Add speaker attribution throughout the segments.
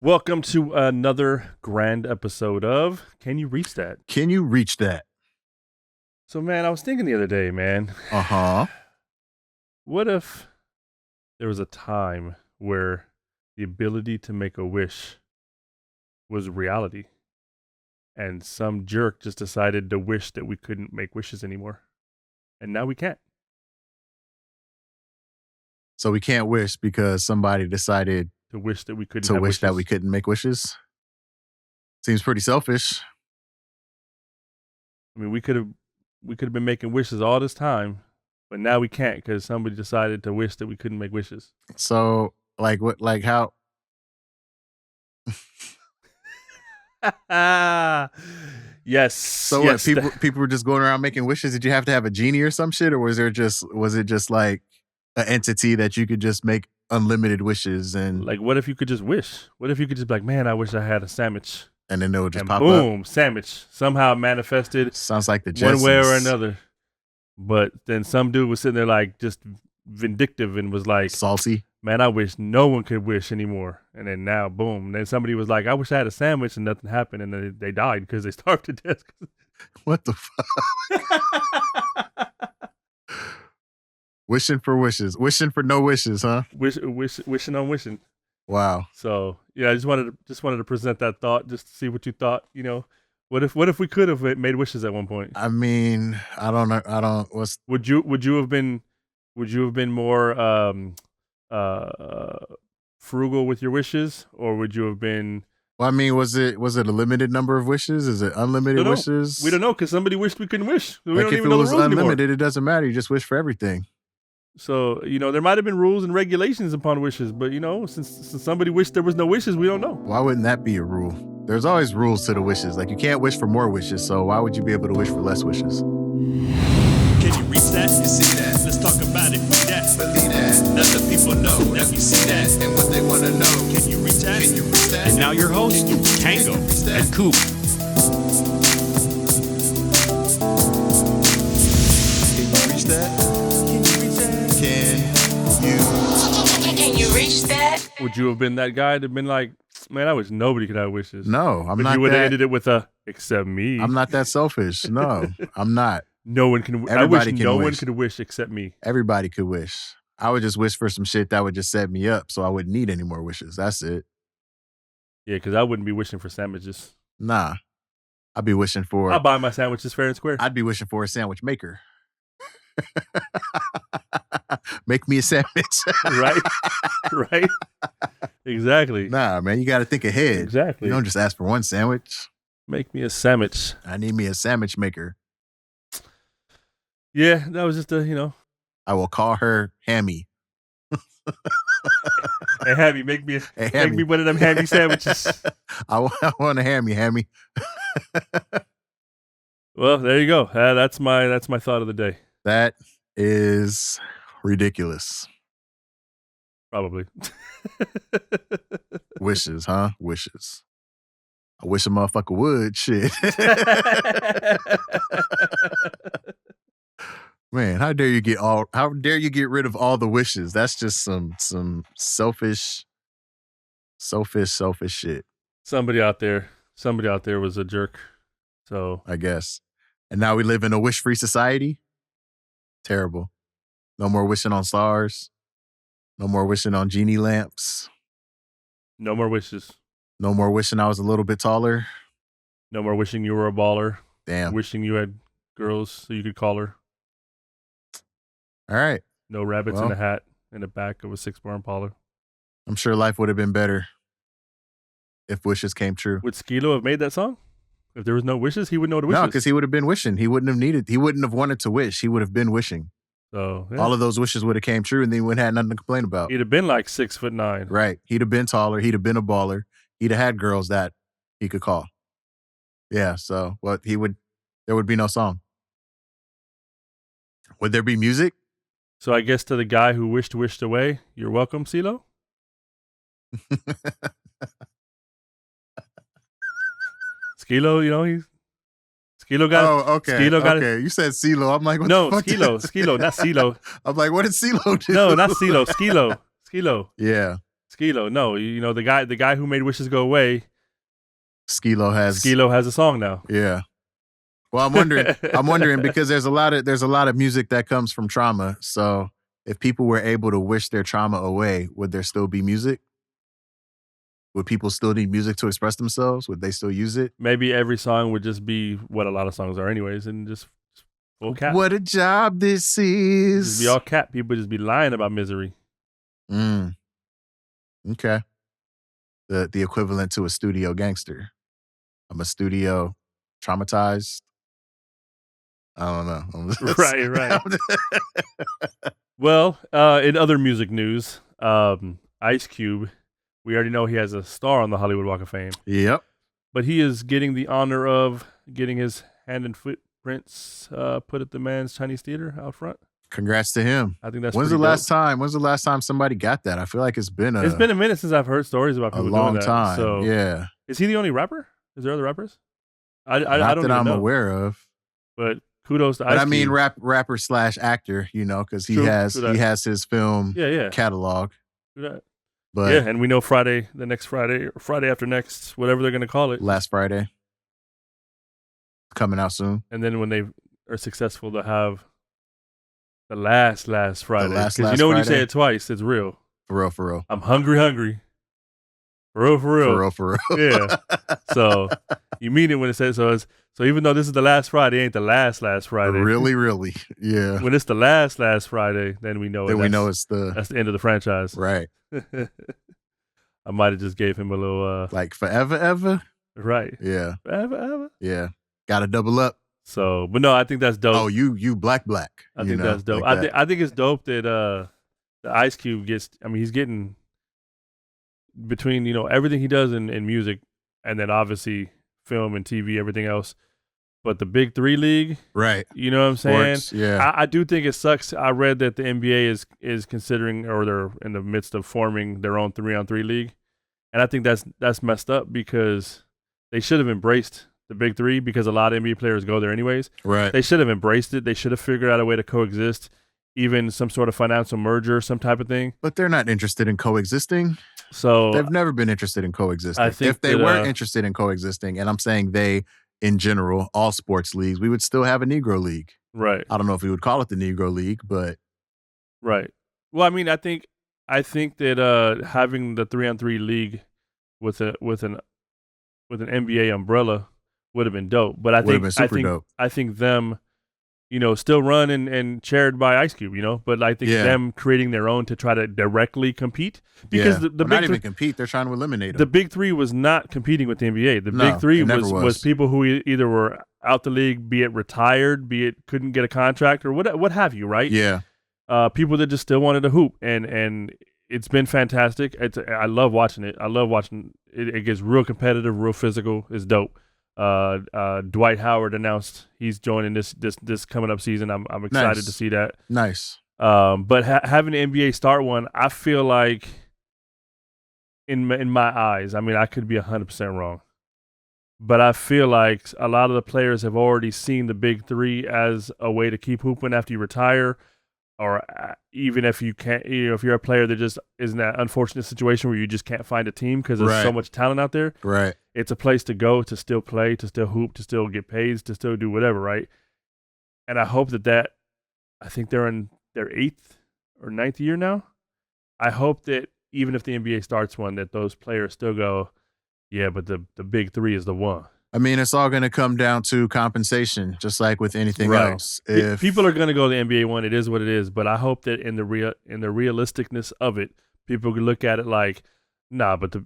Speaker 1: Welcome to another grand episode of Can You Reach That?
Speaker 2: Can you reach that?
Speaker 1: So, man, I was thinking the other day, man.
Speaker 2: Uh-huh.
Speaker 1: What if there was a time where the ability to make a wish was reality and some jerk just decided to wish that we couldn't make wishes anymore? And now we can't.
Speaker 2: So we can't wish because somebody decided
Speaker 1: To wish that we couldn't
Speaker 2: to
Speaker 1: have
Speaker 2: wish
Speaker 1: wishes.
Speaker 2: that we couldn't make wishes. Seems pretty selfish.
Speaker 1: I mean, we could have been making wishes all this time, but now we can't because somebody decided to wish that we couldn't make wishes.
Speaker 2: So how
Speaker 1: Yes.
Speaker 2: so
Speaker 1: yes.
Speaker 2: what people were just going around making wishes? Did you have to have a genie or some shit? Or was it just like an entity that you could just make unlimited wishes and
Speaker 1: Like, what if you could just wish? What if you could just be like, man, I wish I had a sandwich.
Speaker 2: then it would just
Speaker 1: And
Speaker 2: pop up?
Speaker 1: boom, sandwich. Somehow manifested
Speaker 2: Sounds like the
Speaker 1: one way or
Speaker 2: Jetsons.
Speaker 1: another. But then some dude was sitting there like just vindictive and was like,
Speaker 2: Salty.
Speaker 1: man, I wish no one could wish anymore. And then now, boom. Then somebody was like, I wish I had a sandwich, and nothing happened. And then they died because they starved to death.
Speaker 2: What the fuck? Wishing for wishes. Wishing for no wishes, huh?
Speaker 1: Wishing on wishing.
Speaker 2: Wow.
Speaker 1: So yeah, I just wanted to present that thought, just to see what you thought. You know, what if we could have made wishes at one point?
Speaker 2: I mean, I don't know.
Speaker 1: Would you have been more frugal with your wishes, or would you have been?
Speaker 2: Well, I mean, was it a limited number of wishes? Is it unlimited wishes?
Speaker 1: We don't know because somebody wished we couldn't wish. We
Speaker 2: Like
Speaker 1: don't
Speaker 2: if
Speaker 1: even
Speaker 2: it
Speaker 1: know
Speaker 2: was
Speaker 1: the rules
Speaker 2: unlimited,
Speaker 1: anymore.
Speaker 2: it doesn't matter. You just wish for everything.
Speaker 1: So there might have been rules and regulations upon wishes, but since somebody wished there was no wishes, we don't know.
Speaker 2: Why wouldn't that be a rule? There's always rules to the wishes. Like you can't wish for more wishes, so why would you be able to wish for less wishes?
Speaker 3: Can you reach that? You see that? Let's talk about it. Read that. Believe that. Let the people know that we see that and what they want to know. Can you reach that? Can you reach that?
Speaker 4: And now your host, Tango and Coop.
Speaker 2: Can you reach that?
Speaker 5: Can you reach that?
Speaker 1: Would you have been that guy to been like, man, I wish nobody could have wishes?
Speaker 2: No, I'm
Speaker 1: But
Speaker 2: not
Speaker 1: you would have
Speaker 2: that.
Speaker 1: ended it with a except me.
Speaker 2: I'm not that selfish. No, I'm not.
Speaker 1: No one can.
Speaker 2: Everybody
Speaker 1: I wish
Speaker 2: can
Speaker 1: no one
Speaker 2: wish.
Speaker 1: could wish except me.
Speaker 2: Everybody could wish. I would just wish for some shit that would just set me up, so I wouldn't need any more wishes. That's it.
Speaker 1: Yeah, because I wouldn't be wishing for sandwiches.
Speaker 2: Nah, I'd be wishing for.
Speaker 1: I'll buy my sandwiches fair and square.
Speaker 2: I'd be wishing for a sandwich maker. Make me a sandwich.
Speaker 1: Right? Right? Exactly.
Speaker 2: Nah, man, you got to think ahead.
Speaker 1: Exactly.
Speaker 2: You don't just ask for one sandwich.
Speaker 1: Make me a sandwich.
Speaker 2: I need me a sandwich maker.
Speaker 1: Yeah, that was just
Speaker 2: I will call her Hammy.
Speaker 1: Hey, Hammy, make me
Speaker 2: Hey,
Speaker 1: make
Speaker 2: Hammy.
Speaker 1: me one of them Hammy sandwiches.
Speaker 2: I want a Hammy.
Speaker 1: Well, there you go. That's my thought of the day.
Speaker 2: That is ridiculous.
Speaker 1: Probably.
Speaker 2: Wishes, huh? Wishes. I wish a motherfucker would. Shit. Man, how dare you get rid of all the wishes? That's just some selfish shit,
Speaker 1: Somebody out there was a jerk. So
Speaker 2: I guess. And now we live in a wish-free society. Terrible. No more wishing on stars. No more wishing on genie lamps.
Speaker 1: no more wishes.
Speaker 2: No more wishing I was a little bit taller.
Speaker 1: No more wishing you were a baller.
Speaker 2: Damn.
Speaker 1: Wishing you had girls so you could call her.
Speaker 2: All right.
Speaker 1: No rabbits in
Speaker 2: Well.
Speaker 1: a hat in the back of a 6-bar Impala.
Speaker 2: I'm sure life would have been better if wishes came true.
Speaker 1: Would Skilo have made that song? If there was no wishes, he would know the wishes.
Speaker 2: No, because he would have been wishing. He wouldn't have wanted to wish. He would have been wishing.
Speaker 1: So yeah.
Speaker 2: All of those wishes would have came true and then he wouldn't have nothing to complain about.
Speaker 1: He'd have been like 6'9".
Speaker 2: Right. He'd have been taller. He'd have been a baller. He'd have had girls that he could call. Yeah. So there would be no song. Would there be music?
Speaker 1: So I guess to the guy who wished away, you're welcome, CeeLo. Skilo, Skilo got
Speaker 2: okay.
Speaker 1: Skilo got
Speaker 2: okay. You said CeeLo. I'm like, what
Speaker 1: No,
Speaker 2: the fuck?
Speaker 1: Skilo, not CeeLo.
Speaker 2: I'm like, what did CeeLo do?
Speaker 1: No, not CeeLo. Skilo.
Speaker 2: Yeah.
Speaker 1: Skilo. No, you know the guy who made Wishes Go Away.
Speaker 2: Skilo
Speaker 1: has a song now.
Speaker 2: Yeah. Well, I'm wondering because there's a lot of music that comes from trauma. So if people were able to wish their trauma away, would there still be music? Would people still need music to express themselves? Would they still use it?
Speaker 1: Maybe every song would just be what a lot of songs are anyways, and just full cap.
Speaker 2: What a job this is.
Speaker 1: Just be all cap. People just be lying about misery.
Speaker 2: Okay. The equivalent to a studio gangster. I'm a studio traumatized. I don't know.
Speaker 1: Right. Well, in other music news, Ice Cube, we already know he has a star on the Hollywood Walk of Fame.
Speaker 2: Yep.
Speaker 1: But he is getting the honor of getting his hand and footprints put at the Man's Chinese Theater out front.
Speaker 2: Congrats to him.
Speaker 1: I think that's
Speaker 2: When's
Speaker 1: pretty
Speaker 2: the last
Speaker 1: dope.
Speaker 2: time somebody got that? I feel like it's been
Speaker 1: a minute since I've heard stories about people
Speaker 2: a long
Speaker 1: doing that.
Speaker 2: time.
Speaker 1: So
Speaker 2: yeah.
Speaker 1: Is he the only rapper? Is there other rappers? I
Speaker 2: Not
Speaker 1: don't
Speaker 2: that
Speaker 1: even
Speaker 2: I'm
Speaker 1: know.
Speaker 2: aware of.
Speaker 1: But kudos to Ice
Speaker 2: But
Speaker 1: Cube.
Speaker 2: I mean rapper / actor, you know, because he has his film catalog.
Speaker 1: True that.
Speaker 2: But
Speaker 1: yeah, and we know Friday or Friday after next, whatever they're gonna call it.
Speaker 2: Last Friday. Coming out soon.
Speaker 1: And then when they are successful to have the last Friday.
Speaker 2: Because
Speaker 1: you know when you say it twice, it's real.
Speaker 2: For real.
Speaker 1: I'm hungry. For real. Yeah. So you mean it when it says so. So even though this is the last Friday, it ain't the last Friday.
Speaker 2: Really. Yeah.
Speaker 1: When it's the last Friday, then we know.
Speaker 2: Then we know that's the
Speaker 1: end of the franchise.
Speaker 2: Right.
Speaker 1: I might have just gave him a little
Speaker 2: like forever ever.
Speaker 1: Right.
Speaker 2: Yeah.
Speaker 1: Forever.
Speaker 2: Yeah. Got to double up.
Speaker 1: So, but no, I think that's dope.
Speaker 2: Oh, you black.
Speaker 1: I think that's dope.
Speaker 2: Like
Speaker 1: I think it's dope that the Ice Cube gets. I mean, he's getting between everything he does in music, and then obviously film and TV, everything else. But the Big Three League,
Speaker 2: right?
Speaker 1: You know what I'm saying?
Speaker 2: Sports, yeah.
Speaker 1: I do think it sucks. I read that the NBA is considering, or they're in the midst of forming their own 3-on-3 league, and I think that's messed up because they should have embraced the Big Three because a lot of NBA players go there anyways.
Speaker 2: Right.
Speaker 1: They should have embraced it. They should have figured out a way to coexist, even some sort of financial merger, some type of thing.
Speaker 2: But they're not interested in coexisting.
Speaker 1: So
Speaker 2: they've never been interested in coexisting.
Speaker 1: I think
Speaker 2: if they were interested in coexisting, and I'm saying they, in general, all sports leagues, we would still have a Negro League.
Speaker 1: Right.
Speaker 2: I don't know if we would call it the Negro League, but
Speaker 1: right. Well, I mean, I think that having the 3-on-3 league with an NBA umbrella would have been dope. But I think them, still run and chaired by Ice Cube, But I think them creating their own to try to directly compete because the Big
Speaker 2: not
Speaker 1: Three,
Speaker 2: even compete, they're trying to eliminate them.
Speaker 1: The Big Three was not competing with the NBA. The Big Three was people who either were out the league, be it retired, be it couldn't get a contract, or what have you, right?
Speaker 2: Yeah.
Speaker 1: People that just still wanted to hoop, and it's been fantastic. I love watching it. I love watching it. It gets real competitive, real physical. It's dope. Dwight Howard announced he's joining this coming up season. I'm excited to see that.
Speaker 2: Nice.
Speaker 1: But having the NBA start one, I feel like in my eyes, I mean, I could be 100% wrong, but I feel like a lot of the players have already seen the Big Three as a way to keep hooping after you retire, or even if you can't, if you're a player that just is in that unfortunate situation where you just can't find a team because there's so much talent out there.
Speaker 2: Right.
Speaker 1: It's a place to go to still play, to still hoop, to still get paid, to still do whatever, right? And I hope that I think they're in their 8th or 9th year now. I hope that even if the NBA starts one, that those players still go, yeah, but the Big Three is the one.
Speaker 2: I mean, it's all going to come down to compensation, just like with anything else. If
Speaker 1: people are going to go to the NBA one, it is what it is. But I hope that in the realisticness of it, people can look at it like, nah, but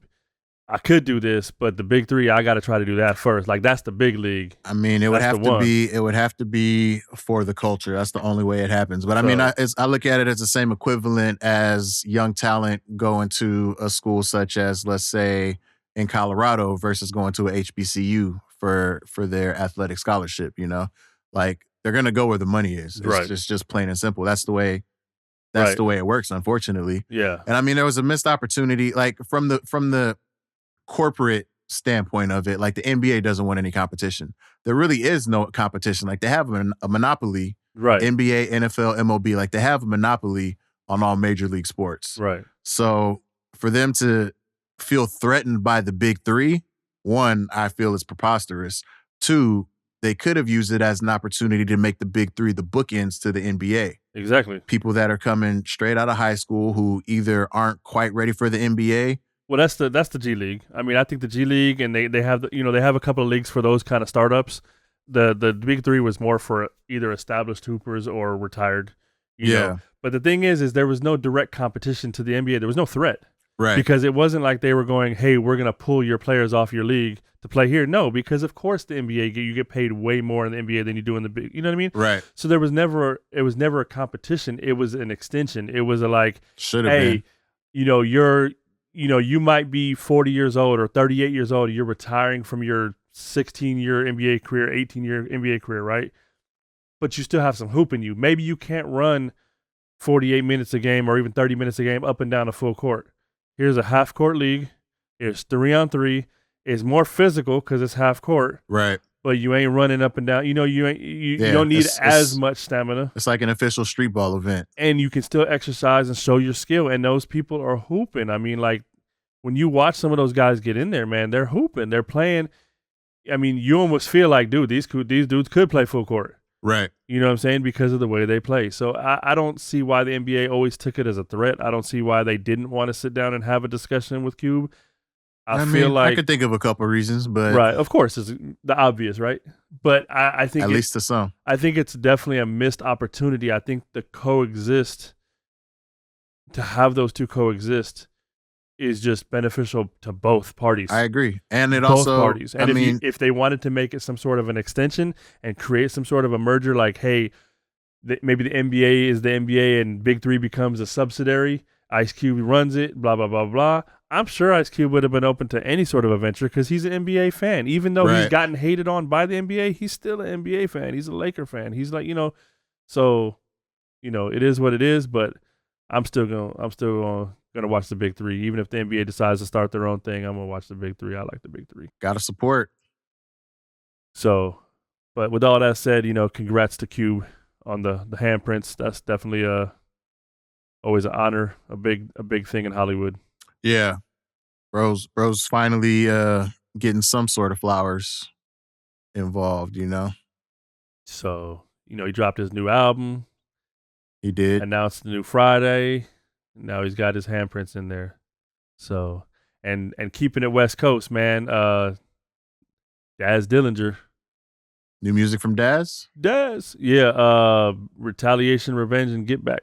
Speaker 1: I could do this, but the Big Three, I got to try to do that first. Like that's the big league.
Speaker 2: I mean, it would have to be for the culture. That's the only way it happens. But I mean, I look at it as the same equivalent as young talent going to a school such as, let's say, in Colorado versus going to a HBCU for their athletic scholarship. Like they're gonna go where the money is. It's just plain and simple. That's the way. That's the way it works. Unfortunately.
Speaker 1: Yeah.
Speaker 2: And I mean, there was a missed opportunity, like from the corporate standpoint of it, like the NBA doesn't want any competition. There really is no competition. Like they have a monopoly,
Speaker 1: right?
Speaker 2: NBA, NFL, MLB, like they have a monopoly on all major league sports.
Speaker 1: Right.
Speaker 2: So for them to feel threatened by the big three, one, I feel is preposterous. Two, they could have used it as an opportunity to make the big three the bookends to the NBA.
Speaker 1: Exactly.
Speaker 2: People that are coming straight out of high school who either aren't quite ready for the NBA.
Speaker 1: Well, that's the G League. I mean, I think the G League, and they have they have a couple of leagues for those kind of startups. The big three was more for either established hoopers or retired. You know? But the thing is there was no direct competition to the NBA. There was no threat.
Speaker 2: Right.
Speaker 1: Because it wasn't like they were going, hey, we're going to pull your players off your league to play here. No, because of course the NBA, you get paid way more in the NBA than you do in the big, you know what I mean?
Speaker 2: Right.
Speaker 1: So it was never a competition. It was an extension. It was
Speaker 2: should have been.
Speaker 1: You might be 40 years old or 38 years old. You're retiring from your 16-year NBA career, 18-year NBA career, right? But you still have some hoop in you. Maybe you can't run 48 minutes a game or even 30 minutes a game up and down a full court. Here's a half-court league. It's 3-on-3. It's more physical because it's half-court.
Speaker 2: Right.
Speaker 1: But you ain't running up and down. You don't need as much stamina.
Speaker 2: It's like an official street ball event.
Speaker 1: And you can still exercise and show your skill. And those people are hooping. I mean, like, when you watch some of those guys get in there, man, they're hooping. They're playing. I mean, you almost feel like, dude, these dudes could play full court.
Speaker 2: Right.
Speaker 1: You know what I'm saying? Because of the way they play. So I don't see why the NBA always took it as a threat. I don't see why they didn't want to sit down and have a discussion with Cube. I feel like
Speaker 2: I could think of a couple of reasons, but
Speaker 1: right, of course, it's the obvious, right? But I think
Speaker 2: at least to some,
Speaker 1: I think it's definitely a missed opportunity. I think to have those two coexist is just beneficial to both parties.
Speaker 2: I agree. And it
Speaker 1: both
Speaker 2: also
Speaker 1: parties. And if they wanted to make it some sort of an extension and create some sort of a merger, like, hey, maybe the NBA is the NBA and Big Three becomes a subsidiary, Ice Cube runs it, blah, blah, blah, blah. I'm sure Ice Cube would have been open to any sort of a venture because he's an NBA fan. Even though he's gotten hated on by the NBA, he's still an NBA fan. He's a Laker fan. He's like, so, it is what it is, but I'm still gonna watch the Big Three. Even if the NBA decides to start their own thing, I'm gonna watch the Big Three. I like the Big Three.
Speaker 2: Gotta support.
Speaker 1: So, but with all that said, congrats to Cube on the handprints. That's definitely always an honor, a big thing in Hollywood.
Speaker 2: Yeah. Bro's finally getting some sort of flowers involved,
Speaker 1: So, he dropped his new album.
Speaker 2: He did.
Speaker 1: Announced the new Friday. Now he's got his handprints in there. So, and keeping it West Coast, man. Daz Dillinger.
Speaker 2: New music from Daz?
Speaker 1: Daz. Yeah. Retaliation, Revenge, and Get Back.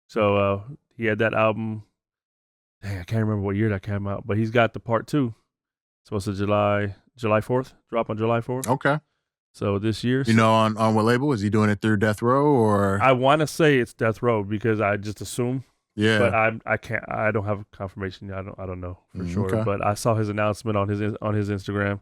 Speaker 1: So he had that album. Dang, I can't remember what year that came out, but he's got the part 2. Supposed to July 4th, drop on July 4th.
Speaker 2: Okay.
Speaker 1: So this year.
Speaker 2: On what label? Is he doing it through Death Row or?
Speaker 1: I want to say it's Death Row because I just assume.
Speaker 2: Yeah.
Speaker 1: But I don't have confirmation. I don't know for sure.
Speaker 2: Okay.
Speaker 1: But I saw his announcement on his Instagram.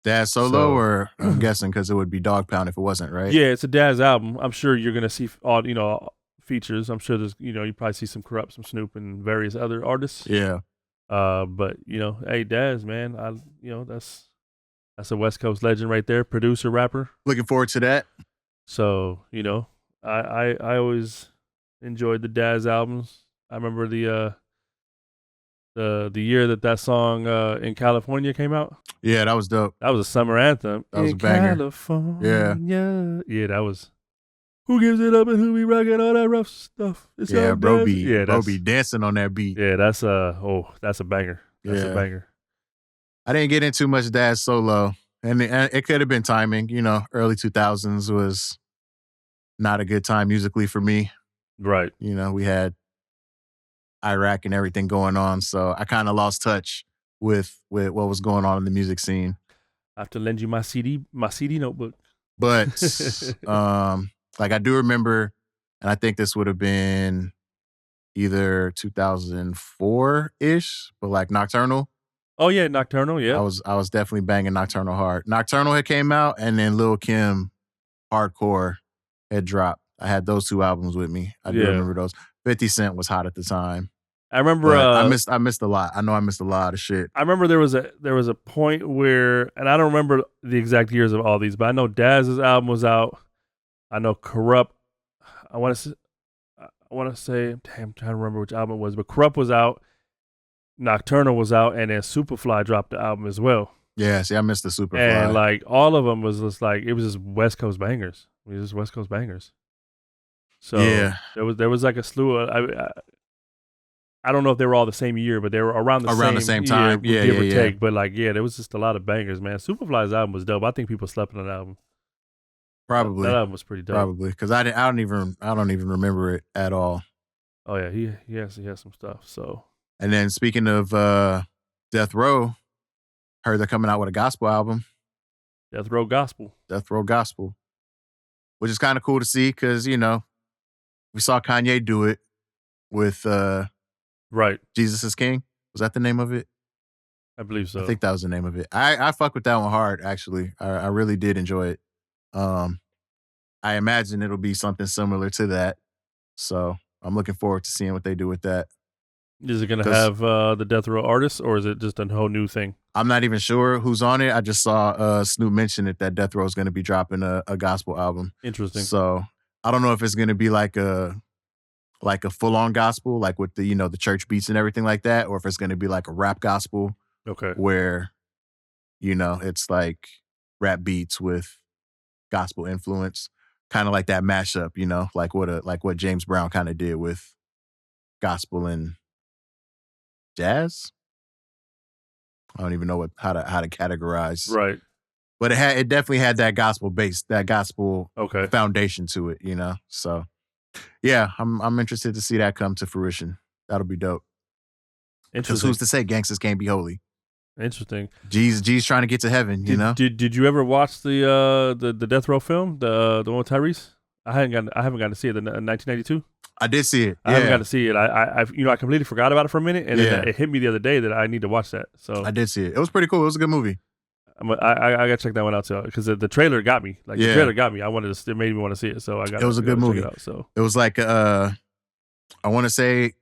Speaker 2: Daz solo, or I'm guessing because it would be Dog Pound if it wasn't, right?
Speaker 1: Yeah, it's a Daz album. I'm sure you're gonna see all features. I'm sure there's you probably see some Corrupt, some Snoop, and various other artists.
Speaker 2: Yeah.
Speaker 1: But hey, Daz, man, that's a West Coast legend right there, producer, rapper. Looking
Speaker 2: forward to that.
Speaker 1: So I always enjoyed the Daz albums. I remember the year that song in California came out.
Speaker 2: Yeah, that was dope.
Speaker 1: That was a summer anthem.
Speaker 2: That was a banger.
Speaker 1: California. Yeah, that was. Who gives it up and who be rocking all that rough stuff? It's
Speaker 2: bro be dancing on that beat.
Speaker 1: Yeah, that's a banger. That's a banger.
Speaker 2: I didn't get into much Daz solo, and it could have been timing. Early 2000s was not a good time musically for me.
Speaker 1: Right.
Speaker 2: We had Iraq and everything going on, so I kind of lost touch with what was going on in the music scene.
Speaker 1: I have to lend you my CD notebook.
Speaker 2: But I do remember, and I think this would have been either 2004-ish, but Nocturnal.
Speaker 1: Oh yeah, Nocturnal, yeah.
Speaker 2: I was definitely banging Nocturnal hard. Nocturnal had came out, and then Lil' Kim Hardcore had dropped. I had those 2 albums with me. I do remember those. 50 Cent was hot at the time.
Speaker 1: I remember
Speaker 2: I missed a lot. I know I missed a lot of shit.
Speaker 1: I remember there was a point where, and I don't remember the exact years of all these, but I know Daz's album was out. I know Corrupt. I want to say, damn, I'm trying to remember which album it was, but Corrupt was out, Nocturnal was out, and then Superfly dropped the album as well.
Speaker 2: Yeah, see, I missed the Superfly.
Speaker 1: And like all of them was just like it was just West Coast bangers. It was just West Coast bangers. So
Speaker 2: Yeah.
Speaker 1: there was like a slew of. I don't know if they were all the same year, but they were around the same
Speaker 2: time.
Speaker 1: year,
Speaker 2: Yeah,
Speaker 1: give or
Speaker 2: yeah.
Speaker 1: take. But like, yeah, there was just a lot of bangers, man. Superfly's album was dope. I think people slept on that album.
Speaker 2: Probably
Speaker 1: that album was pretty dope.
Speaker 2: Probably because I don't even remember it at all.
Speaker 1: Oh yeah, he has some stuff. So.
Speaker 2: And then speaking of Death Row, heard they're coming out with a gospel album.
Speaker 1: Death Row Gospel,
Speaker 2: which is kind of cool to see because we saw Kanye do it with
Speaker 1: right.
Speaker 2: Jesus is King. Was that the name of it?
Speaker 1: I believe so.
Speaker 2: I think that was the name of it. I fuck with that one hard, actually. I really did enjoy it. I imagine it'll be something similar to that. So I'm looking forward to seeing what they do with that.
Speaker 1: Is it going to have the Death Row artists, or is it just a whole new thing?
Speaker 2: I'm not even sure who's on it. I just saw Snoop mention it that Death Row is going to be dropping a gospel album.
Speaker 1: Interesting.
Speaker 2: So I don't know if it's going to be like a full on gospel, like with the the church beats and everything like that, or if it's going to be like a rap gospel.
Speaker 1: Okay.
Speaker 2: Where it's like rap beats with gospel influence, kind of like that mashup. Like what James Brown kind of did with gospel and jazz. I don't even know how to categorize.
Speaker 1: Right.
Speaker 2: But it definitely had that gospel base, that gospel
Speaker 1: okay.
Speaker 2: foundation to it, So yeah, I'm interested to see that come to fruition. That'll be dope. Because who's to say gangsters can't be holy?
Speaker 1: Interesting.
Speaker 2: G's trying to get to heaven,
Speaker 1: Did you ever watch the Death Row film, the one with Tyrese? I haven't gotten to see it. The 1992.
Speaker 2: I did see it.
Speaker 1: I haven't got to see it. I completely forgot about it for a minute, and then it hit me the other day that I need to watch that. So
Speaker 2: I did see it. It was pretty cool. It was a good movie.
Speaker 1: I got to check that one out too because the trailer got me. Like the trailer got me. It made me want to see it. So I got.
Speaker 2: It was a good movie.
Speaker 1: Check it out, so
Speaker 2: it was like I want to say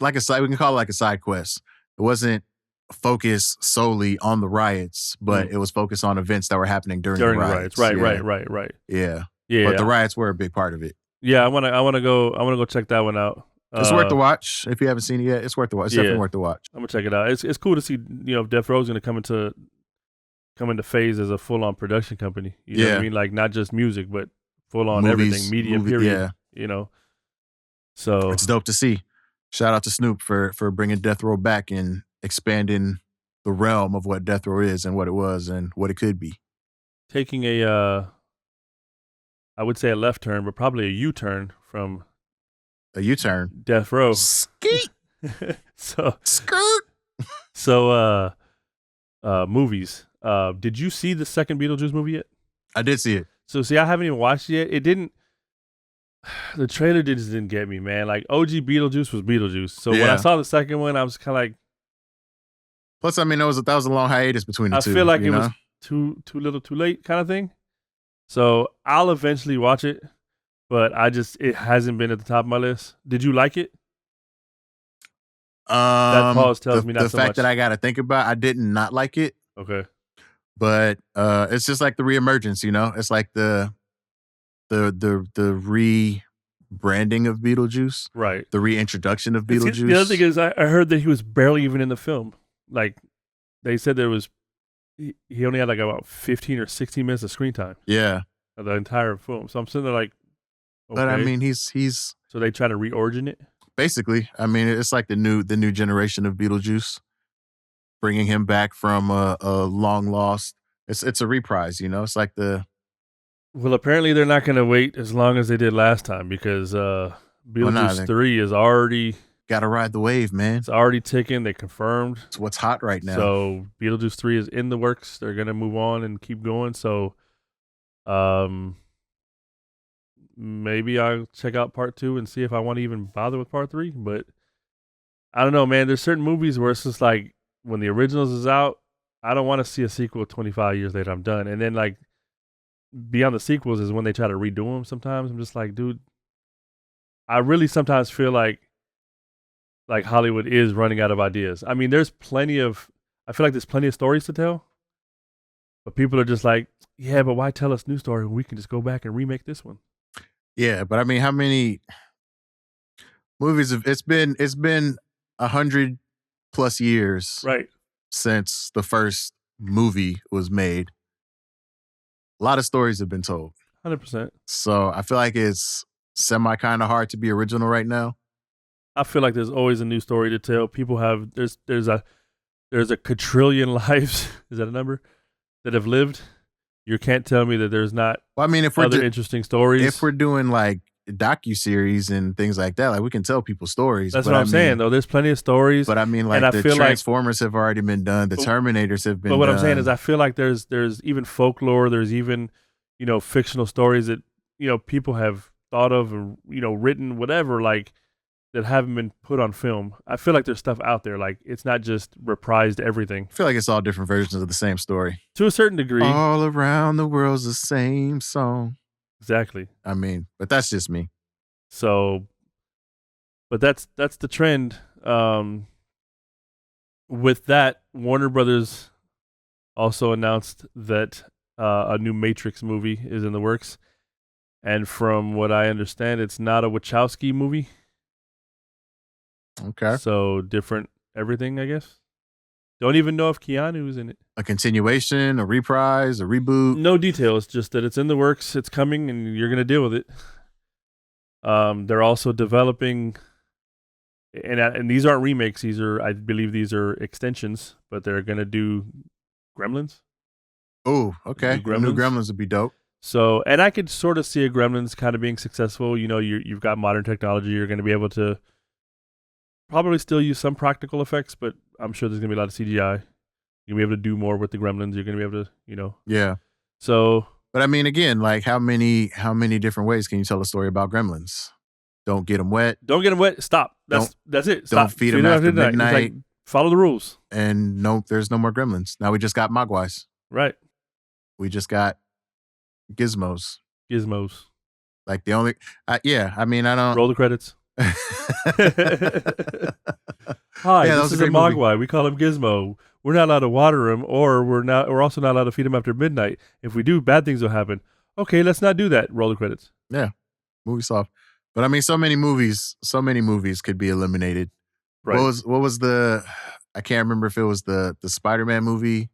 Speaker 2: like we can call it like a side quest. It wasn't focused solely on the riots, but it was focused on events that were happening during the riots.
Speaker 1: Right.
Speaker 2: Yeah.
Speaker 1: Yeah.
Speaker 2: But the riots were a big part of it.
Speaker 1: Yeah, I want to go check that one out.
Speaker 2: It's worth the watch. If you haven't seen it yet, it's worth the watch. It's definitely worth the watch.
Speaker 1: I'm gonna check it out. It's cool to see, Death Row's gonna come into phase as a full on production company. You know what I mean? Like not just music, but full on everything, media, period.
Speaker 2: Yeah.
Speaker 1: So
Speaker 2: it's dope to see. Shout out to Snoop for bringing Death Row back and expanding the realm of what Death Row is and what it was and what it could be.
Speaker 1: Taking a I would say a left turn, but probably a U-turn from
Speaker 2: a U-turn.
Speaker 1: Death Row.
Speaker 2: Skeet.
Speaker 1: So
Speaker 2: skirt.
Speaker 1: So movies. Did you see the second Beetlejuice movie yet?
Speaker 2: I did see it.
Speaker 1: So see, I haven't even watched it yet. It didn't. The trailer just didn't get me, man. Like OG Beetlejuice was Beetlejuice. So when I saw the second one, I was kind of like.
Speaker 2: Plus, I mean, that was a long hiatus between the two.
Speaker 1: I feel like it was too little, too late kind of thing. So I'll eventually watch it, but it hasn't been at the top of my list. Did you like it? That pause tells me not so much.
Speaker 2: The fact that I got to think about, I did not like it.
Speaker 1: Okay.
Speaker 2: But it's just like the reemergence, It's like the rebranding of Beetlejuice,
Speaker 1: right?
Speaker 2: The reintroduction of Beetlejuice.
Speaker 1: The other thing is, I heard that he was barely even in the film. Like they said, he only had like about 15 or 16 minutes of screen time.
Speaker 2: Yeah,
Speaker 1: of the entire film. So I'm sitting there like, okay.
Speaker 2: But I mean, he's
Speaker 1: so they try to reorigin it.
Speaker 2: Basically, I mean, it's like the new generation of Beetlejuice, bringing him back from a long lost. It's a reprise, It's like the.
Speaker 1: Well, apparently they're not going to wait as long as they did last time because Beetlejuice 3 is already
Speaker 2: got to ride the wave, man.
Speaker 1: It's already ticking. They confirmed.
Speaker 2: It's what's hot right now.
Speaker 1: So Beetlejuice 3 is in the works. They're going to move on and keep going. So, maybe I'll check out part 2 and see if I want to even bother with part 3. But I don't know, man. There's certain movies where it's just like when the originals is out, I don't want to see a sequel 25 years later. I'm done. And then like beyond the sequels is when they try to redo them. Sometimes I'm just like, dude, I really sometimes feel like Hollywood is running out of ideas. I mean, I feel like there's plenty of stories to tell, but people are just like, yeah, but why tell us new story when we can just go back and remake this one?
Speaker 2: Yeah, but I mean, how many movies it's been 100 plus years
Speaker 1: Right.
Speaker 2: since the first movie was made. A lot of stories have been told.
Speaker 1: 100%.
Speaker 2: So I feel like it's semi kind of hard to be original right now.
Speaker 1: I feel like there's always a new story to tell. People have there's a quadrillion lives. Is that a number that have lived? You can't tell me that there's not.
Speaker 2: Well, I mean, if
Speaker 1: other interesting stories.
Speaker 2: if we're doing like docuseries and things like that, like we can tell people stories.
Speaker 1: That's what I'm saying, though. There's plenty of stories.
Speaker 2: But I mean, like the Transformers have already been done. The Terminators have been done.
Speaker 1: But what I'm saying is I feel like there's even folklore. There's even, fictional stories that, people have thought of and, written, whatever, like that haven't been put on film. I feel like there's stuff out there. Like it's not just reprised everything.
Speaker 2: I feel like it's all different versions of the same story.
Speaker 1: To a certain degree.
Speaker 2: All around the world's the same song.
Speaker 1: Exactly.
Speaker 2: I mean, but that's just me.
Speaker 1: So, but that's the trend. With that, Warner Brothers also announced that a new Matrix movie is in the works. And from what I understand, it's not a Wachowski movie.
Speaker 2: Okay.
Speaker 1: So different everything, I guess. Don't even know if Keanu's in it.
Speaker 2: A continuation, a reprise, a reboot.
Speaker 1: No details, just that it's in the works, it's coming, and you're going to deal with it. They're also developing, and these aren't remakes. I believe these are extensions, but they're going to do Gremlins.
Speaker 2: Oh, okay. New Gremlins would be dope.
Speaker 1: So, and I could sort of see a Gremlins kind of being successful. You've got modern technology. You're going to be able to probably still use some practical effects, but I'm sure there's going to be a lot of CGI. You'll be able to do more with the Gremlins. You're going to be able to,
Speaker 2: Yeah.
Speaker 1: So.
Speaker 2: But I mean, again, like how many different ways can you tell a story about Gremlins? Don't get them wet.
Speaker 1: Don't get them wet. Stop. That's it. Stop.
Speaker 2: Don't feed them after midnight.
Speaker 1: It's like, follow the rules.
Speaker 2: And no, there's no more Gremlins. Now we just got Mogwais.
Speaker 1: Right.
Speaker 2: We just got Gizmos. Like the only, I mean, I don't.
Speaker 1: Roll the credits. Hi, this is a Mogwai. We call him Gizmo. We're not allowed to water him, or we're also not allowed to feed him after midnight. If we do, bad things will happen. Okay, let's not do that. Roll the credits.
Speaker 2: Yeah, movie soft. But I mean, so many movies could be eliminated.
Speaker 1: Right.
Speaker 2: What was the? I can't remember if it was the Spider-Man movie.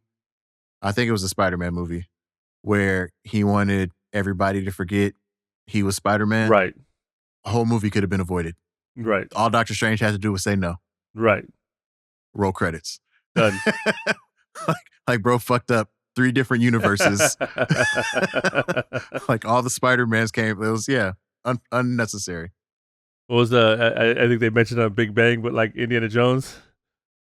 Speaker 2: I think it was the Spider-Man movie where he wanted everybody to forget he was Spider-Man.
Speaker 1: Right.
Speaker 2: A whole movie could have been avoided.
Speaker 1: Right.
Speaker 2: All Doctor Strange had to do was say no.
Speaker 1: Right.
Speaker 2: Roll credits.
Speaker 1: Done.
Speaker 2: like bro fucked up 3 different universes. Like all the Spider-Mans came. It was unnecessary.
Speaker 1: What was I think they mentioned on Big Bang, but like Indiana Jones.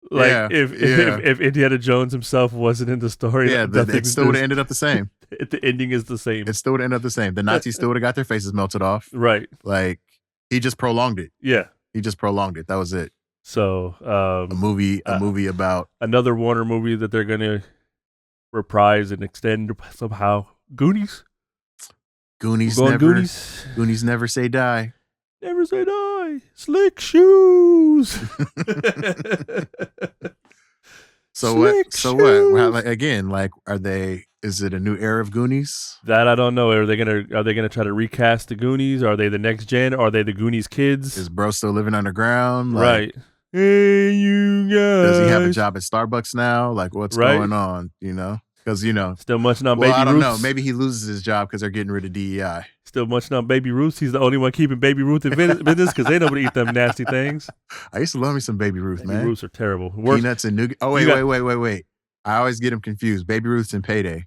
Speaker 1: Like if Indiana Jones himself wasn't in the story,
Speaker 2: it still would have ended up the same.
Speaker 1: The ending is the same.
Speaker 2: It still would have ended up the same. The Nazis still would have got their faces melted off.
Speaker 1: Right.
Speaker 2: Like he just prolonged it.
Speaker 1: Yeah.
Speaker 2: He just prolonged it. That was it.
Speaker 1: So
Speaker 2: a movie about
Speaker 1: another Warner movie that they're gonna reprise and extend somehow. Goonies
Speaker 2: never say die.
Speaker 1: Never say die. Slick shoes.
Speaker 2: What? Like, again, like, is it a new era of Goonies?
Speaker 1: That I don't know. Are they gonna try to recast the Goonies? Are they the next gen? Are they the Goonies kids?
Speaker 2: Is bro still living underground?
Speaker 1: Right. Hey, you guys.
Speaker 2: Does he have a job at Starbucks now? Like, what's going on? Because
Speaker 1: still munching on Baby Ruths.
Speaker 2: I don't know. Maybe he loses his job because they're getting rid of DEI.
Speaker 1: Still munching on Baby Ruths. He's the only one keeping Baby Ruth in business because they nobody eat them nasty things.
Speaker 2: I used to love me some Baby Ruth, man.
Speaker 1: Baby Ruths are terrible.
Speaker 2: Peanuts and nougat. Oh wait. I always get them confused. Baby Ruths and Payday.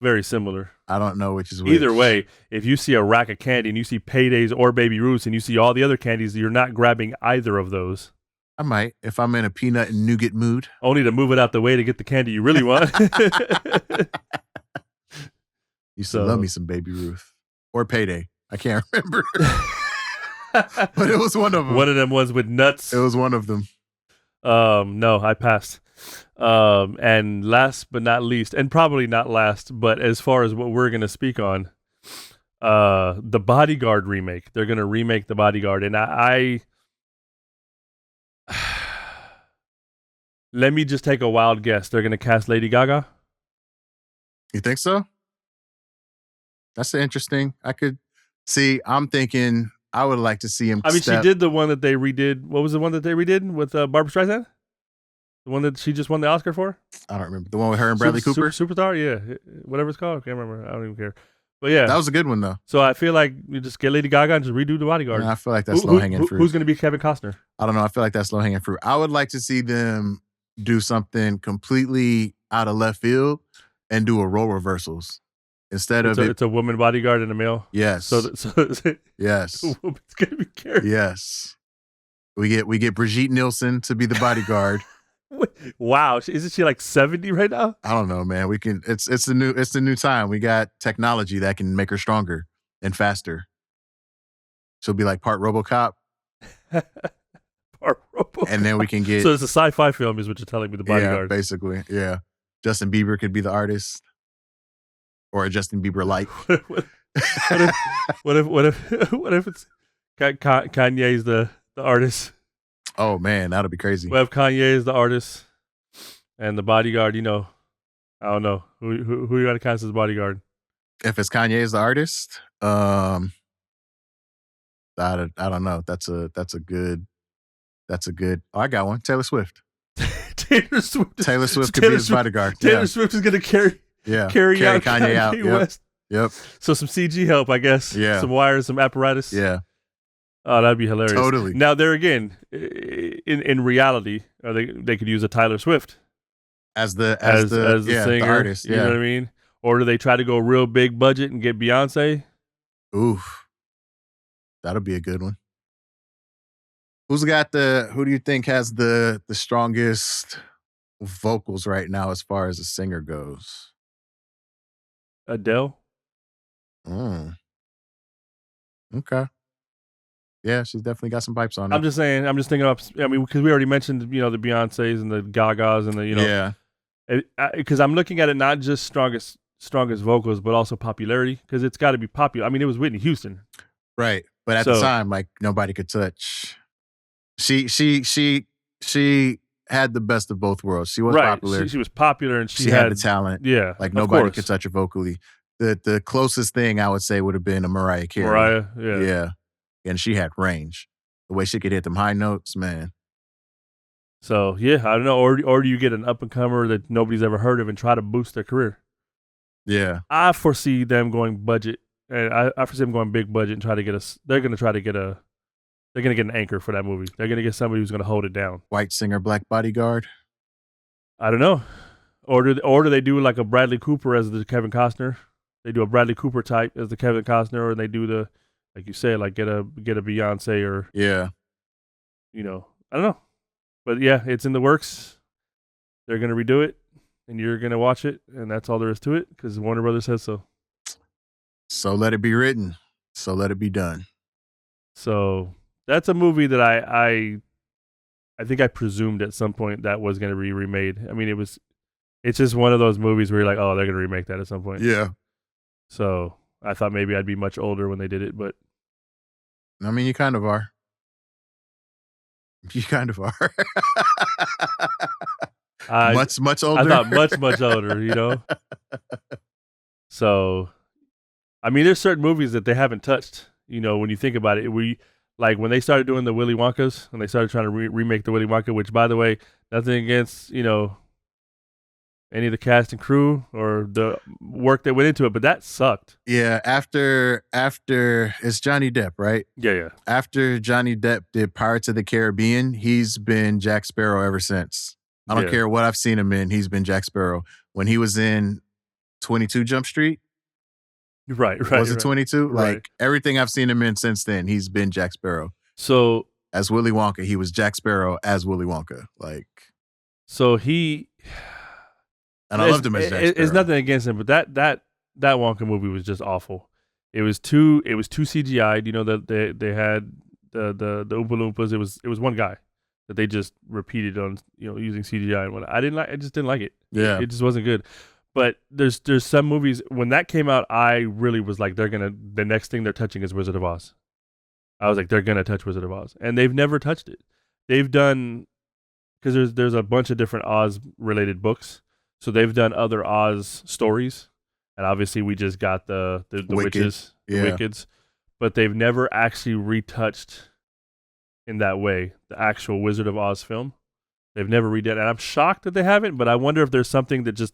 Speaker 1: Very similar.
Speaker 2: I don't know which is which.
Speaker 1: Either way, if you see a rack of candy and you see Paydays or Baby Ruths and you see all the other candies, you're not grabbing either of those.
Speaker 2: I might, if I'm in a peanut and nougat mood.
Speaker 1: Only to move it out the way to get the candy you really want.
Speaker 2: Used to love me some Baby Ruth. Or Payday. I can't remember. But it was one of them.
Speaker 1: One of them ones with nuts.
Speaker 2: It was one of them.
Speaker 1: No, I passed. And last but not least, and probably not last, but as far as what we're going to speak on, the Bodyguard remake. They're going to remake the Bodyguard. And I let me just take a wild guess. They're going to cast Lady Gaga.
Speaker 2: You think so? That's interesting. I'm thinking I would like to see him.
Speaker 1: I mean, she did the one that they redid. What was the one that they redid with Barbra Streisand? The one that she just won the Oscar for?
Speaker 2: I don't remember. The one with her and Bradley Cooper?
Speaker 1: Superstar? Yeah. Whatever it's called. I can't remember. I don't even care. But yeah.
Speaker 2: That was a good one, though.
Speaker 1: So I feel like you just get Lady Gaga and just redo The Bodyguard.
Speaker 2: I feel like that's low-hanging fruit.
Speaker 1: Who's going to be Kevin Costner?
Speaker 2: I don't know. I feel like that's low-hanging fruit. I would like to see them do something completely out of left field and do a role reversals. Instead of
Speaker 1: it's a woman bodyguard and a male?
Speaker 2: Yes. Yes.
Speaker 1: The woman's going to be Carrie.
Speaker 2: Yes. We get Brigitte Nielsen to be the bodyguard.
Speaker 1: Wow, isn't she like 70 right now?
Speaker 2: I don't know, man. We can. It's the new time. We got technology that can make her stronger and faster. She'll be like part RoboCop.
Speaker 1: Part RoboCop.
Speaker 2: And then we can get.
Speaker 1: So it's a sci-fi film, is what you're telling me. The Bodyguard.
Speaker 2: Yeah, basically. Yeah. Justin Bieber could be the artist, or a Justin Bieber like.
Speaker 1: What if it's Kanye's the artist?
Speaker 2: Oh man, that'll be crazy.
Speaker 1: Well, if Kanye is the artist and the bodyguard, I don't know who you got to cast as bodyguard.
Speaker 2: If it's Kanye is the artist, I don't know. That's a good. Oh, I got one. Taylor Swift.
Speaker 1: Taylor Swift
Speaker 2: could be his bodyguard.
Speaker 1: Taylor Swift is gonna carry out
Speaker 2: Kanye out.
Speaker 1: West.
Speaker 2: Yep.
Speaker 1: So some CG help, I guess.
Speaker 2: Yeah.
Speaker 1: Some wires, some apparatus.
Speaker 2: Yeah.
Speaker 1: Oh, that'd be hilarious.
Speaker 2: Totally.
Speaker 1: Now, there again, in reality, they could use a Tyler Swift
Speaker 2: as the
Speaker 1: singer,
Speaker 2: the artist.
Speaker 1: You know what I mean? Or do they try to go real big budget and get Beyonce?
Speaker 2: Oof, that'll be a good one. Who do you think has the strongest vocals right now as far as a singer goes?
Speaker 1: Adele.
Speaker 2: Okay. Yeah, she's definitely got some pipes on her.
Speaker 1: I'm just saying. I'm just thinking of. I mean, because we already mentioned, the Beyoncés and the Gagas and the,
Speaker 2: Yeah.
Speaker 1: Because I'm looking at it not just strongest vocals, but also popularity. Because it's got to be popular. I mean, it was Whitney Houston,
Speaker 2: right? But at the time, like nobody could touch. She had the best of both worlds. She was popular.
Speaker 1: She was popular, and she
Speaker 2: had the talent.
Speaker 1: Yeah,
Speaker 2: like nobody could touch her vocally. The closest thing I would say would have been a Mariah Carey. Yeah. And she had range. The way she could hit them high notes, man.
Speaker 1: So, yeah, I don't know. Or do you get an up-and-comer that nobody's ever heard of and try to boost their career?
Speaker 2: Yeah.
Speaker 1: I foresee them going budget. And I foresee them going big budget and try to get they're going to get an anchor for that movie. They're going to get somebody who's going to hold it down.
Speaker 2: White singer, black bodyguard?
Speaker 1: I don't know. Or do they do like a Bradley Cooper as the Kevin Costner? They do a Bradley Cooper type as the Kevin Costner, or they do the, like you say, like get a Beyonce, or
Speaker 2: yeah,
Speaker 1: I don't know, but yeah, it's in the works. They're gonna redo it, and you're gonna watch it, and that's all there is to it because Warner Brothers says so.
Speaker 2: So let it be written. So let it be done.
Speaker 1: So that's a movie that I think I presumed at some point that was gonna be remade. I mean, it's just one of those movies where you're like, oh, they're gonna remake that at some point.
Speaker 2: Yeah.
Speaker 1: So I thought maybe I'd be much older when they did it, but
Speaker 2: I mean, you kind of are. You kind of are. Much older.
Speaker 1: I thought much older, So, I mean, there's certain movies that they haven't touched. When you think about it, like when they started doing the Willy Wonkas, and they started trying to remake the Willy Wonka, which, by the way, nothing against, any of the cast and crew or the work that went into it, but that sucked.
Speaker 2: Yeah, after it's Johnny Depp, right?
Speaker 1: Yeah.
Speaker 2: After Johnny Depp did Pirates of the Caribbean, he's been Jack Sparrow ever since. I don't care what I've seen him in, he's been Jack Sparrow. When he was in 22 Jump Street,
Speaker 1: right.
Speaker 2: Was it 22?
Speaker 1: Right.
Speaker 2: Like everything I've seen him in since then, he's been Jack Sparrow.
Speaker 1: So
Speaker 2: as Willy Wonka, he was Jack Sparrow as Willy Wonka. Like,
Speaker 1: so he.
Speaker 2: And I loved him as Jack Sparrow.
Speaker 1: It's nothing against him, but that Wonka movie was just awful. It was too CGI'd. That they had the Oompa Loompas. It was one guy that they just repeated on using CGI and whatnot. I just didn't like it.
Speaker 2: Yeah,
Speaker 1: it just wasn't good. But there's some movies when that came out, I really was like, the next thing they're touching is Wizard of Oz. I was like, they're gonna touch Wizard of Oz, and they've never touched it. They've done, because there's a bunch of different Oz related books. So they've done other Oz stories, and obviously we just got the witches, the Wickeds, but they've never actually retouched in that way the actual Wizard of Oz film. They've never redone it. And I'm shocked that they haven't, but I wonder if there's something that just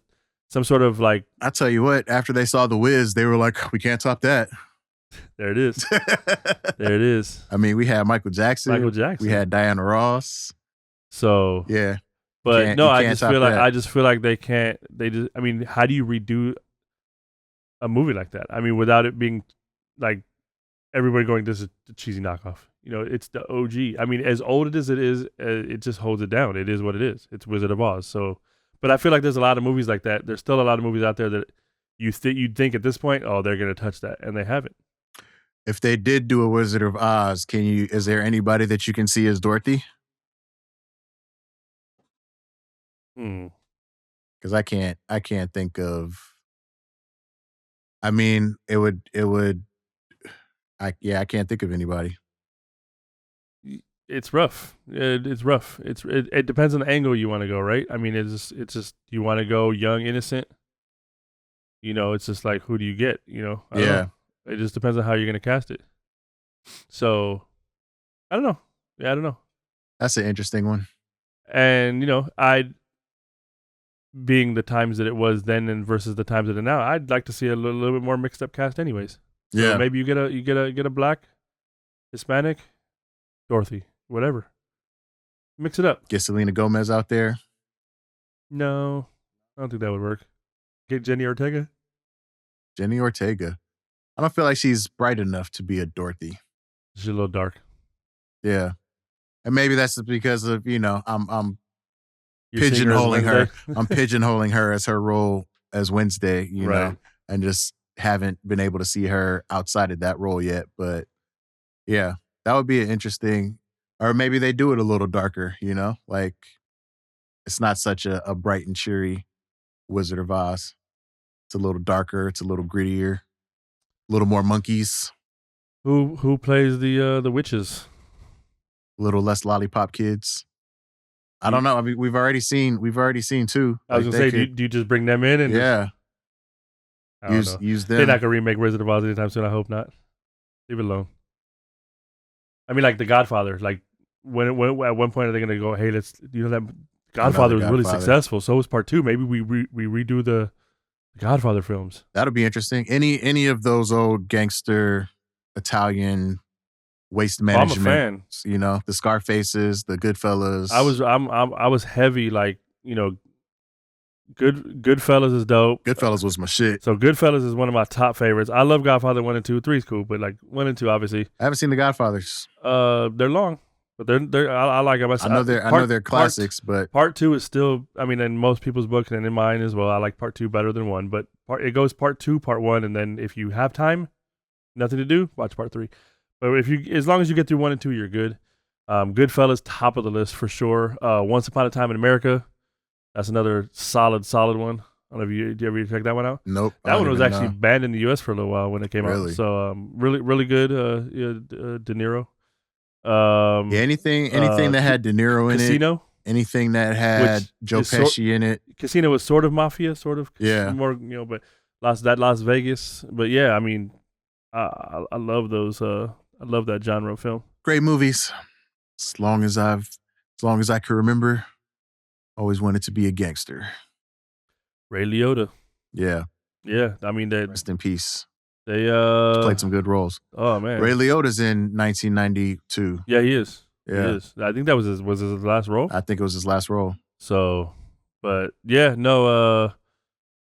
Speaker 1: some sort of like.
Speaker 2: I tell you what, after they saw The Wiz, they were like, we can't top that.
Speaker 1: There it is. There it is.
Speaker 2: I mean, we had Michael Jackson.
Speaker 1: We
Speaker 2: had Diana Ross.
Speaker 1: So
Speaker 2: yeah.
Speaker 1: But no, I just feel like they can't. They just. I mean, how do you redo a movie like that? I mean, without it being like everybody going, this is a cheesy knockoff. You know, it's the OG. I mean, as old as it is, it just holds it down. It is what it is. It's Wizard of Oz. So, but I feel like there's a lot of movies like that. There's still a lot of movies out there that you'd think at this point, oh, they're gonna touch that, and they haven't.
Speaker 2: If they did do a Wizard of Oz, is there anybody that you can see as Dorothy? Because I can't think of. I mean, I can't think of anybody.
Speaker 1: It's rough. It's rough. It depends on the angle you want to go, right? I mean, it's just you want to go young, innocent. You know, it's just like, who do you get? You know, I don't know. It just depends on how you're gonna cast it. So, I don't know. Yeah, I don't know.
Speaker 2: That's an interesting one.
Speaker 1: And you know, being the times that it was then and versus the times that it now, I'd like to see a little bit more mixed up cast, anyways. So
Speaker 2: yeah,
Speaker 1: maybe you get a black, Hispanic, Dorothy, whatever. Mix it up.
Speaker 2: Get Selena Gomez out there.
Speaker 1: No, I don't think that would work. Get Jenny Ortega.
Speaker 2: Jenny Ortega. I don't feel like she's bright enough to be a Dorothy.
Speaker 1: She's a little dark.
Speaker 2: Yeah, and maybe that's because of I'm
Speaker 1: You're
Speaker 2: pigeonholing her. I'm pigeonholing her as her role as Wednesday. You know, and just haven't been able to see her outside of that role yet. But yeah, that would be an interesting. Or maybe they do it a little darker. You know, like it's not such a bright and cheery Wizard of Oz. It's a little darker. It's a little grittier. A little more monkeys.
Speaker 1: Who plays the witches?
Speaker 2: A little less lollipop kids. I don't know. I mean, we've already seen two.
Speaker 1: I was gonna say, do you just bring them in and
Speaker 2: use them?
Speaker 1: They're not gonna remake Wizard of Oz anytime soon. I hope not. Leave it alone. I mean, like The Godfather. Like when at one point are they gonna go, hey, let's that Godfather was really successful. So was Part 2. Maybe we redo the Godfather films.
Speaker 2: That'll be interesting. Any of those old gangster Italian waste management.
Speaker 1: I'm a fan.
Speaker 2: You know, the Scarfaces, the Goodfellas.
Speaker 1: I was heavy, like, you know, Goodfellas is dope.
Speaker 2: Goodfellas was my shit.
Speaker 1: So Goodfellas is one of my top favorites. I love Godfather 1 and 2. 3 is cool, but like 1 and 2, obviously.
Speaker 2: I haven't seen the Godfathers.
Speaker 1: They're long, but they're I like them.
Speaker 2: I know they're classics, but
Speaker 1: Part 2 is still, I mean, in most people's books and in mine as well, I like Part 2 better than 1. But it goes Part 2, Part 1, and then if you have time, nothing to do, watch Part 3. But as long as you get through 1 and 2, you're good. Goodfellas, top of the list for sure. Once Upon a Time in America, that's another solid one. I don't know if did you ever check that one out?
Speaker 2: Nope.
Speaker 1: That one was actually banned in the U.S. for a little while when it came out. So really good. De Niro.
Speaker 2: Anything that had De Niro in
Speaker 1: Casino?
Speaker 2: it. Anything that had Joe Pesci in it.
Speaker 1: Casino was sort of mafia, sort of.
Speaker 2: Yeah.
Speaker 1: More, you know, but Las Vegas. But yeah, I mean, I love those. I love that genre of film.
Speaker 2: Great movies. As long as I can remember, always wanted to be a gangster.
Speaker 1: Ray Liotta.
Speaker 2: Yeah.
Speaker 1: Yeah. I mean,
Speaker 2: rest in peace.
Speaker 1: They
Speaker 2: played some good roles.
Speaker 1: Oh man.
Speaker 2: Ray Liotta's in 1992.
Speaker 1: Yeah, he is.
Speaker 2: Yeah.
Speaker 1: He is. I think that was his last role.
Speaker 2: I think it was his last role.
Speaker 1: So, but yeah, no,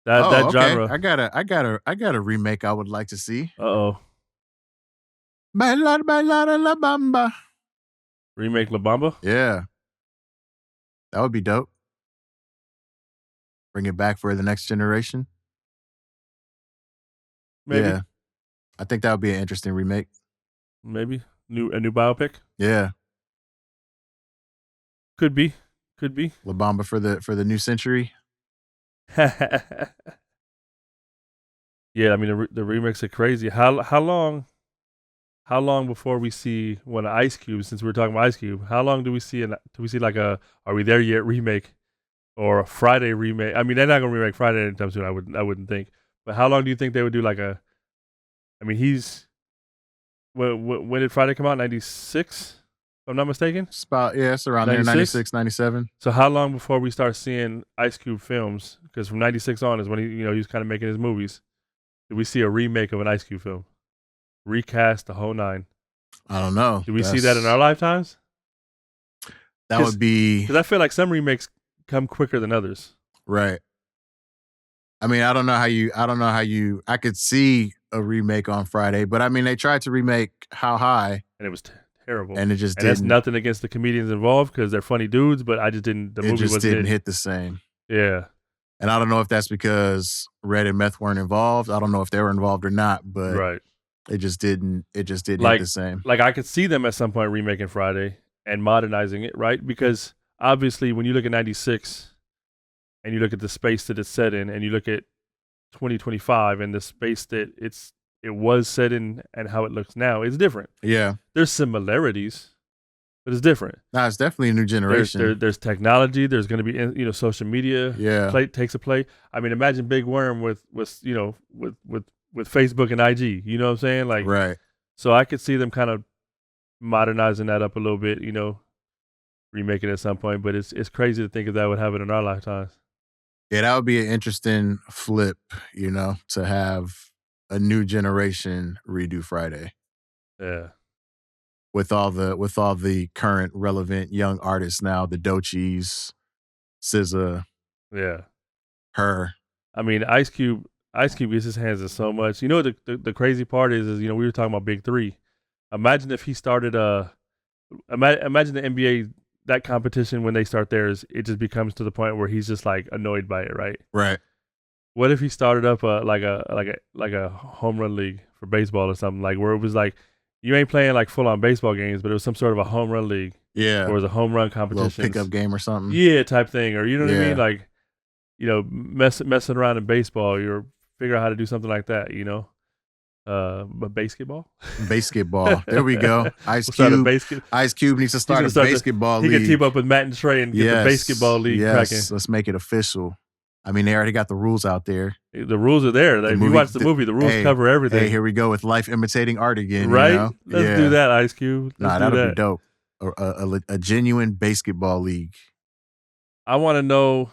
Speaker 1: that genre.
Speaker 2: I got a remake I would like to see.
Speaker 1: Bailada
Speaker 2: La Bamba.
Speaker 1: Remake La Bamba?
Speaker 2: Yeah. That would be dope. Bring it back for the next generation.
Speaker 1: Maybe.
Speaker 2: Yeah. I think that would be an interesting remake.
Speaker 1: Maybe. A new biopic?
Speaker 2: Yeah.
Speaker 1: Could be.
Speaker 2: La Bamba for the new century.
Speaker 1: Yeah, I mean the remakes are crazy. How long before we see when Ice Cube, since we're talking about Ice Cube, how long do we see like a Are We There Yet remake or a Friday remake? I mean, they're not gonna remake Friday anytime soon. I wouldn't think. But how long do you think they would do like a? I mean, when did Friday come out? 96, if I'm not mistaken.
Speaker 2: It's around 96? there, 96, 97.
Speaker 1: So how long before we start seeing Ice Cube films? Because from 96 on is when he was kind of making his movies. Did we see a remake of an Ice Cube film? Recast the whole nine?
Speaker 2: I don't know.
Speaker 1: Did we see that in our lifetimes?
Speaker 2: That would be...
Speaker 1: Because I feel like some remakes come quicker than others.
Speaker 2: Right. I mean, I don't know how you... I could see a remake on Friday, but I mean, they tried to remake How High.
Speaker 1: And it was terrible.
Speaker 2: And it just didn't...
Speaker 1: that's nothing against the comedians involved because they're funny dudes, but I just didn't... The movie just
Speaker 2: didn't hit the same.
Speaker 1: Yeah.
Speaker 2: And I don't know if that's because Red and Meth weren't involved. I don't know if they were involved or not, but
Speaker 1: right.
Speaker 2: It just didn't hit the same.
Speaker 1: Like I could see them at some point remaking Friday and modernizing it, right? Because obviously when you look at 96 and you look at the space that it's set in and you look at 2025 and the space that it was set in and how it looks now, it's different.
Speaker 2: Yeah.
Speaker 1: There's similarities, but it's different.
Speaker 2: No, it's definitely a new generation.
Speaker 1: There's technology. There's going to be social media.
Speaker 2: Yeah.
Speaker 1: Takes a play. I mean, imagine Big Worm with Facebook and IG. You know what I'm saying? Like,
Speaker 2: right.
Speaker 1: So I could see them kind of modernizing that up a little bit. Remaking it at some point. But it's crazy to think if that would happen in our lifetimes.
Speaker 2: Yeah, that would be an interesting flip. To have a new generation redo Friday.
Speaker 1: Yeah.
Speaker 2: With all the current relevant young artists now, the Doechis, SZA,
Speaker 1: yeah,
Speaker 2: her.
Speaker 1: I mean, Ice Cube gets his hands in so much. The crazy part is we were talking about Big Three. Imagine if he started imagine the NBA, that competition when they start theirs, it just becomes to the point where he's just like annoyed by it, right?
Speaker 2: Right.
Speaker 1: What if he started up like a home run league for baseball or something, like where it was like you ain't playing like full on baseball games, but it was some sort of a home run league.
Speaker 2: Yeah.
Speaker 1: Or it was a home run competition.
Speaker 2: Little pickup game or something.
Speaker 1: Yeah, type thing. Or you know what I mean? Like, messing around in baseball, you're figure out how to do something like that, But basketball?
Speaker 2: Basketball. There we go. Ice Cube needs to start a basketball league.
Speaker 1: He can team up with Matt and Trey and get the basketball league cracking.
Speaker 2: Let's make it official. I mean, they already got the rules out there.
Speaker 1: The rules are there. If you watch the movie, the rules cover everything.
Speaker 2: Hey, here we go with life imitating art again.
Speaker 1: Right? Let's do that, Ice Cube.
Speaker 2: That'll be dope. A genuine basketball league.
Speaker 1: I want to know,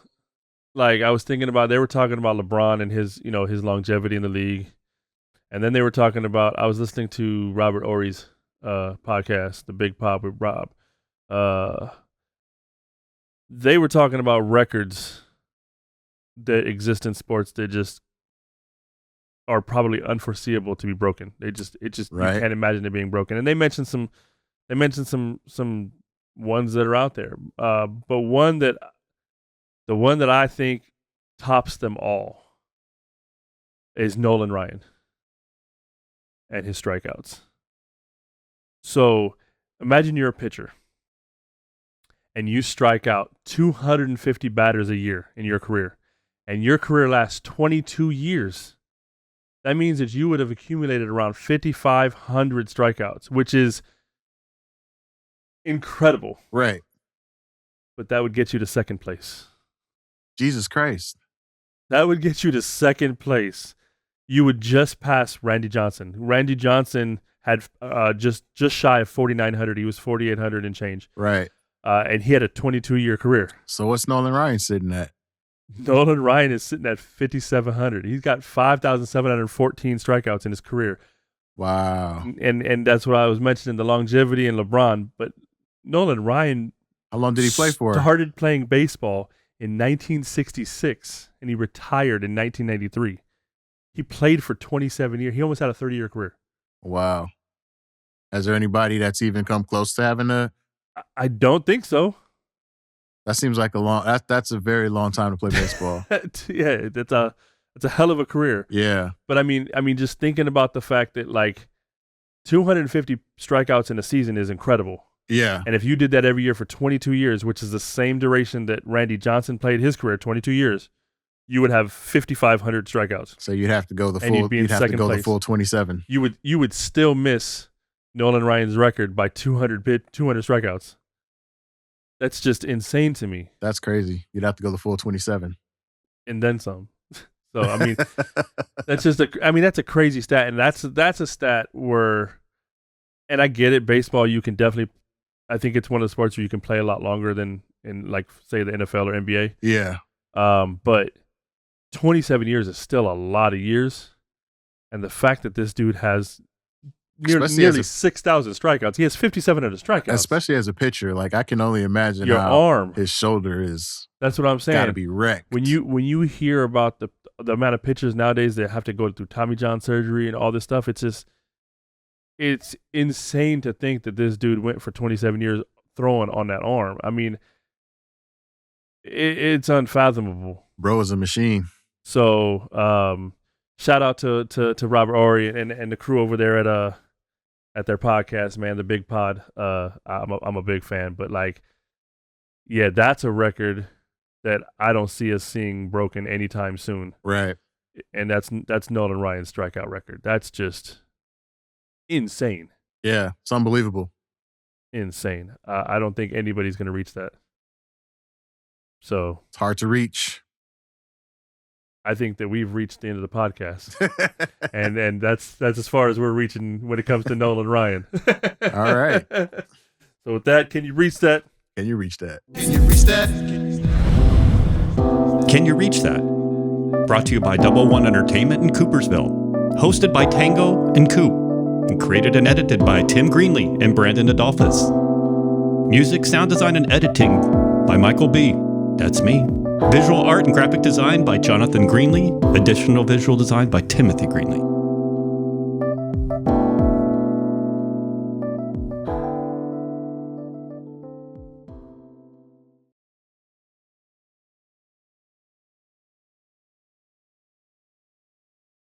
Speaker 1: like, I was thinking about, they were talking about LeBron and his longevity in the league. And then they were talking about, I was listening to Robert Ory's podcast, The Big Pop with Rob. They were talking about records that exist in sports that just are probably unforeseeable to be broken. You can't imagine it being broken. And they mentioned some ones that are out there. But the one that I think tops them all is Nolan Ryan and his strikeouts. So imagine you're a pitcher and you strike out 250 batters a year in your career, and your career lasts 22 years. That means that you would have accumulated around 5,500 strikeouts, which is incredible.
Speaker 2: Right.
Speaker 1: But that would get you to second place.
Speaker 2: Jesus Christ.
Speaker 1: That would get you to second place. You would just pass Randy Johnson. Randy Johnson had just shy of 4,900. He was 4,800 and change.
Speaker 2: Right.
Speaker 1: And he had a 22-year career.
Speaker 2: So what's Nolan Ryan sitting at?
Speaker 1: Nolan Ryan is sitting at 5,700. He's got 5,714 strikeouts in his career.
Speaker 2: Wow.
Speaker 1: And that's what I was mentioning, the longevity in LeBron. But Nolan Ryan,
Speaker 2: how long did he play for?
Speaker 1: Started playing baseball in 1966, and he retired in 1993. He played for 27 years. He almost had a 30-year career.
Speaker 2: Wow. Is there anybody that's even come close to having a...
Speaker 1: I don't think so.
Speaker 2: That seems like that's a very long time to play baseball.
Speaker 1: Yeah, it's a hell of a career.
Speaker 2: Yeah.
Speaker 1: But I mean, just thinking about the fact that like 250 strikeouts in a season is incredible.
Speaker 2: Yeah.
Speaker 1: And if you did that every year for 22 years, which is the same duration that Randy Johnson played his career, 22 years, you would have 5,500 strikeouts.
Speaker 2: So you'd have to go the full. You'd have to go the full 27.
Speaker 1: You would still miss Nolan Ryan's record by 200 strikeouts. That's just insane to me.
Speaker 2: That's crazy. You'd have to go the full 27.
Speaker 1: And then some. So, I mean, that's a crazy stat. And that's a stat where, and I get it, baseball, you can definitely I think it's one of the sports where you can play a lot longer than in, like, say, the NFL or NBA.
Speaker 2: Yeah.
Speaker 1: But 27 years is still a lot of years. And the fact that this dude has nearly 6,000 strikeouts. He has 5,700 strikeouts.
Speaker 2: Especially as a pitcher. Like, I can only imagine
Speaker 1: your
Speaker 2: how
Speaker 1: arm,
Speaker 2: his shoulder is.
Speaker 1: That's what I'm saying.
Speaker 2: Got to be wrecked.
Speaker 1: When you hear about the amount of pitchers nowadays that have to go through Tommy John surgery and all this stuff, it's insane to think that this dude went for 27 years throwing on that arm. I mean, it's unfathomable.
Speaker 2: Bro is a machine.
Speaker 1: So, shout out to Robert Ory and the crew over there at their podcast, man, the Big Pod. I'm a big fan, but like, yeah, that's a record that I don't see us seeing broken anytime soon.
Speaker 2: Right.
Speaker 1: And that's Nolan Ryan's strikeout record. That's just insane.
Speaker 2: Yeah, it's unbelievable.
Speaker 1: Insane. I don't think anybody's going to reach that. So
Speaker 2: it's hard to reach.
Speaker 1: I think that we've reached the end of the podcast, and that's as far as we're reaching when it comes to Nolan Ryan.
Speaker 2: All right.
Speaker 1: So with that, can you reach that?
Speaker 2: Can you reach that?
Speaker 3: Can you reach that?
Speaker 4: Can You Reach That? Brought to you by Double One Entertainment in Coopersville. Hosted by Tango and Coop. And created and edited by Tim Greenlee and Brandon Adolphus. Music, sound design, and editing by Michael B. That's me. Visual art and graphic design by Jonathan Greenlee. Additional visual design by Timothy Greenlee.